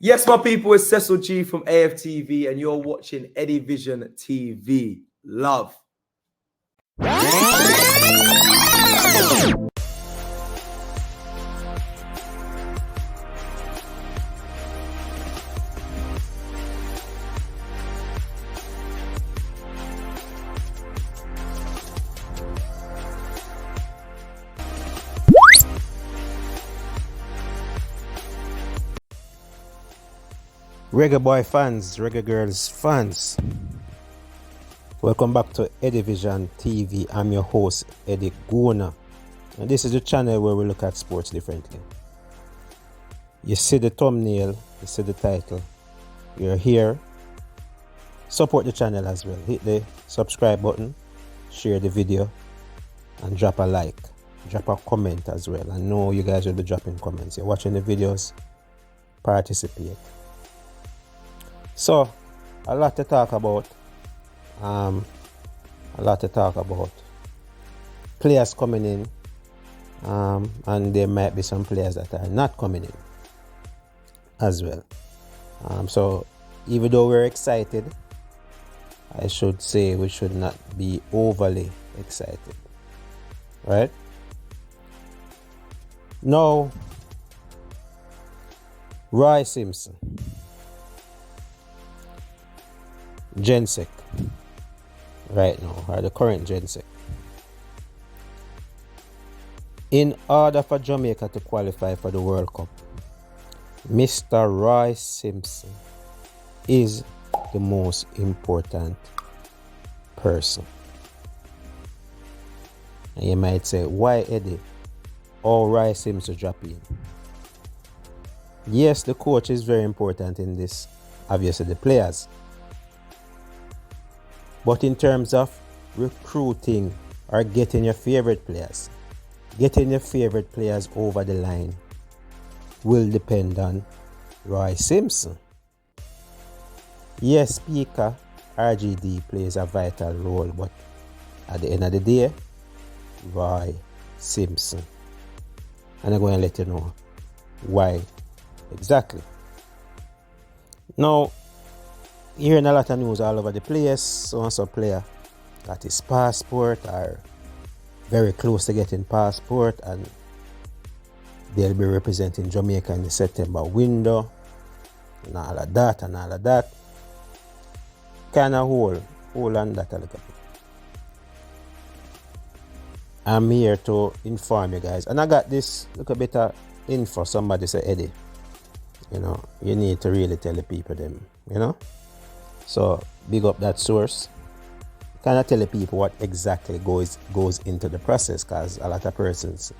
Yes, my people, it's Cecil G from AFTV, and you're watching Edvision TV. Love. Reggae boy fans, reggae girls fans, welcome back to edvision TV. I'm your host, Eddie Gona, and this is the channel where we look at sports differently. You see the thumbnail, you see the title, you're here. Support the channel as well. Hit the subscribe button, share the video, and drop a like, drop a comment as well. I know you guys will be dropping comments. You're watching the videos, participate. So, a lot to talk about. Players coming in, and there might be some players that are not coming in as well. So, even though we're excited, I should say we should not be overly excited, right? Now, Roy Simpson, Gensec right now, or the current Gensec. In order for Jamaica to qualify for the World Cup, Mr. Roy Simpson is the most important person. And you might say, why Eddie? Or Roy Simpson drop in? Yes, the coach is very important in this, obviously the players. But in terms of recruiting or getting your favorite players over the line will depend on Roy Simpson. Yes, Speaker RGD plays a vital role, but at the end of the day, Roy Simpson. And I'm going to let you know why exactly. Now, hearing a lot of news all over the place. So player got his passport or very close to getting passport, and they'll be representing Jamaica in the September window and all of that. Kind of hold on that a little bit. I'm here to inform you guys, and I got this little bit of info. Somebody said, Eddie, you need to really tell the people them, So big up that source. Kind of tell the people what exactly goes into the process, because a lot of persons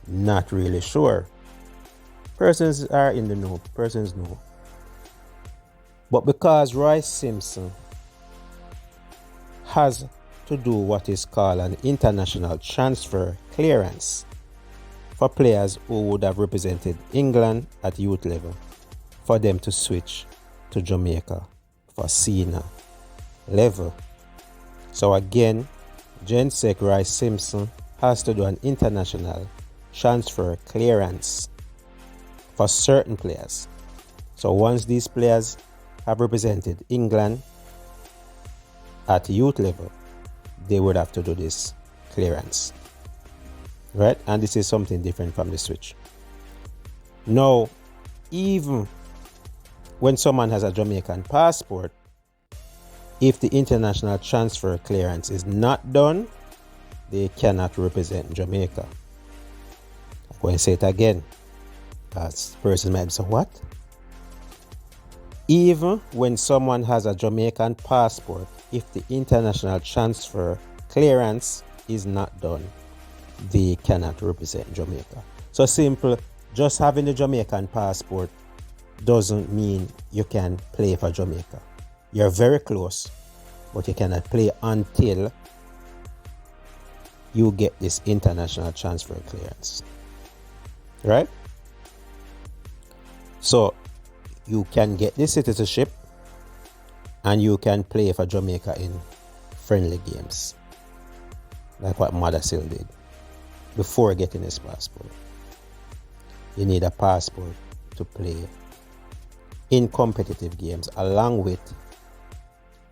not really sure. Persons are in the know, persons know. But because Roy Simpson has to do what is called an international transfer clearance for players who would have represented England at youth level, for them to switch to Jamaica for senior level. So again, Gensec Roy Simpson has to do an international transfer clearance for certain players. So once these players have represented England at youth level, they would have to do this clearance, right? And this is something different from the switch. Now, even when someone has a Jamaican passport, if the international transfer clearance is not done, they cannot represent Jamaica. I'm going to say it again, because the person might say, what? Even when someone has a Jamaican passport, if the international transfer clearance is not done, they cannot represent Jamaica. So simple, just having the Jamaican passport doesn't mean you can play for Jamaica. You're very close, but you cannot play until you get this international transfer clearance, right? So you can get this citizenship and you can play for Jamaica in friendly games, like what Madasil did before getting his passport. You need a passport to play in competitive games along with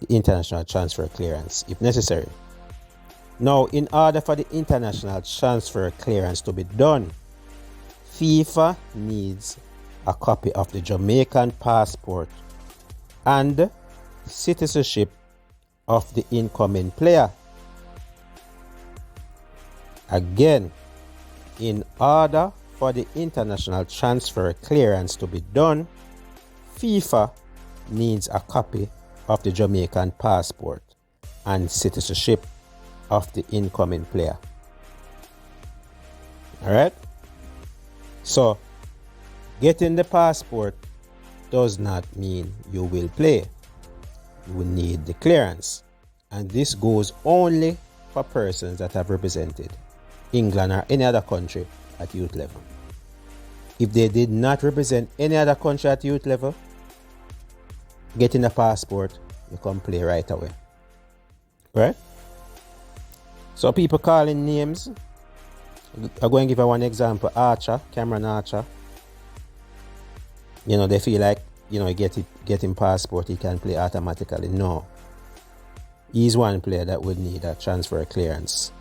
the international transfer clearance if necessary. Now, in order for the international transfer clearance to be done, FIFA needs a copy of the Jamaican passport and citizenship of the incoming player. Again, in order for the international transfer clearance to be done, FIFA needs a copy of the Jamaican passport and citizenship of the incoming player. Alright? So, getting the passport does not mean you will play. You will need the clearance. And this goes only for persons that have represented England or any other country at youth level. If they did not represent any other country at youth level, getting a passport, you can play right away. Right? So people calling names. I'm going to give you one example. Archer, Cameron Archer. You know, they feel like, you know, getting passport, he can play automatically. No. He's one player that would need a transfer clearance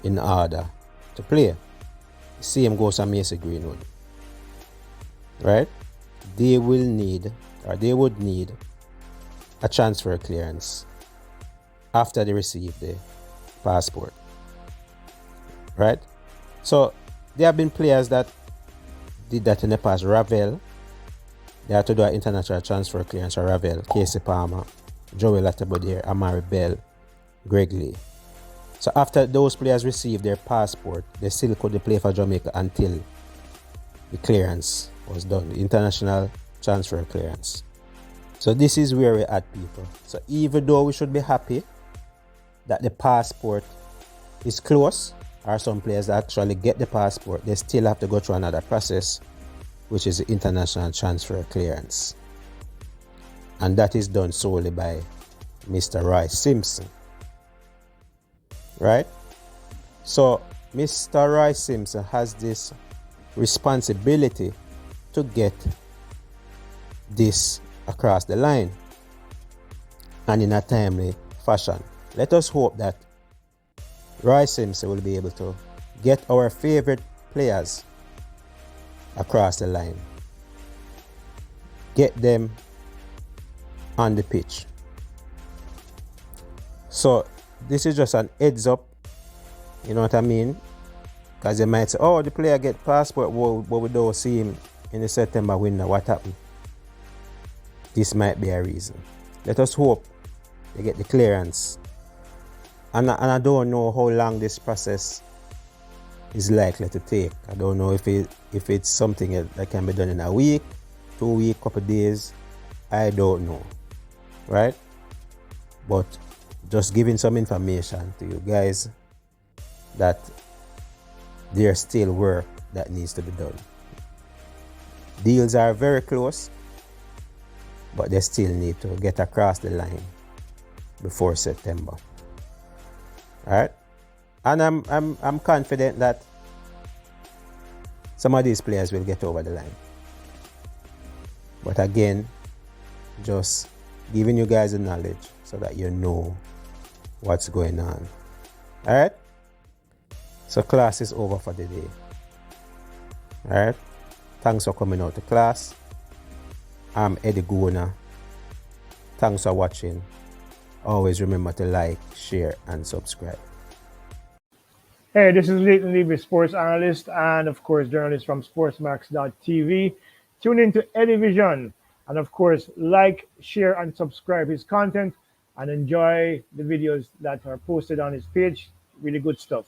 in order to play. Same goes for Mason Greenwood. Right? They would need a transfer clearance after they receive the passport. Right? So there have been players that did that in the past. Ravel, they had to do an international transfer clearance for Ravel, Casey Palmer, Joey Latabodier, Amari Bell, Greg Lee. So after those players received their passport, they still couldn't play for Jamaica until the clearance was done, the international transfer clearance. So this is where we're at, people. So even though we should be happy that the passport is close, or some players that actually get the passport, they still have to go through another process, which is the international transfer clearance. And that is done solely by Mr. Roy Simpson. Right? So Mr. Roy Simpson has this responsibility to get this across the line and in a timely fashion. Let us hope that Roy Simpson will be able to get our favorite players across the line, get them on the pitch. So this is just an heads up, you know what I mean? Because they might say, oh, the player get passport, but we don't see him in the September window. What happened? This might be a reason. Let us hope they get the clearance. And I don't know how long this process is likely to take. I don't know if it's something that can be done in a week, 2 weeks, couple days. I don't know. Right? But just giving some information to you guys that there's still work that needs to be done. Deals are very close, but they still need to get across the line before September. Alright? And I'm confident that some of these players will get over the line. But again, just giving you guys the knowledge so that you know what's going on. Alright? So class is over for the day. Alright? Thanks for coming out to class. I'm Eddie Gona. Thanks for watching. Always remember to like, share, and subscribe. Hey, this is Leighton Levy, sports analyst and, of course, journalist from sportsmax.tv. Tune in to edvision and, of course, like, share, and subscribe his content and enjoy the videos that are posted on his page. Really good stuff.